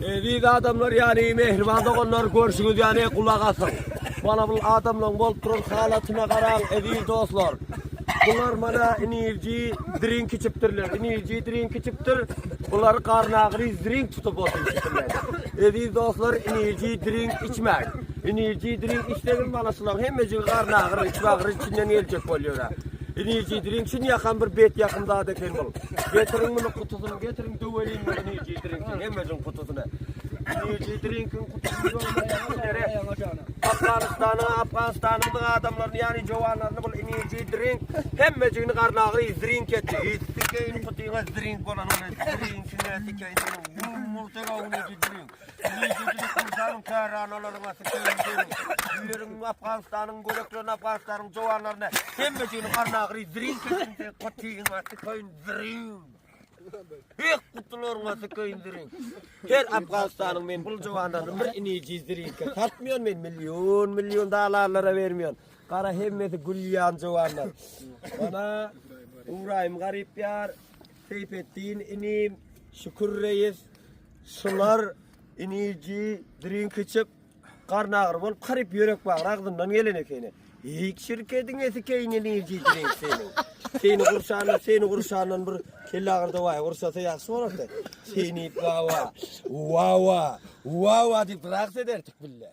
Eziz adamlar yani mehriban dogonlar görüşüňiz yani kulak asın. Bana bu adamlaryň bolup turan halatyna garaň eziz dostlar. Bunlar mana enerji drink içipdirler. Enerji drink içipdir. Bular karnağırı drink tutup oturupdirler. Eziz dostlar enerji drink içmek. Enerji drink içdegin bana sulan hemmeci karnağırı içmağırı içinden eljek bolýar. Enerji drink için yakan bir bet yakında da eken bol. Getirin bunu kutusunu getirin döwelin bu enerji drinkin hemmecin kutusuna. Enerji drinkin kutusunu Afganistan'ın adamlarını yani jovanlarını bu enerji drink hemmecini karnağırı drink etti. Istikeyin kutuya drink bolan drinkine tikeyin yumurtaga enerji drink. Enerji drink kursanın karanolaryna tikeyin. Yülerin Afganistan'ın göreklerini Afganistan'ın jovanlarına hemmecini karnağırı drink etti. Kutuya tikeyin drink. Hek kutularına tikeyin drink. Her Afganistan'ın men bul jovanlarını bir enerji drink'e satmıyor men milyon dolarlara vermiyor. Kara hemmeti gülyan jovanlar. Bana Uğrayım garip yar Seyfettin inim Şükür Reis şular enerji drink içip karnağır bolup garip yörek bağır ağzından gelen ekeni. İlk şirketin esikeyin enerji drink senin. Seni kurşanla bir kelle ağırda vay kursasa yaxşı bolapdy. Seni vava deyip bırak ederdik biller.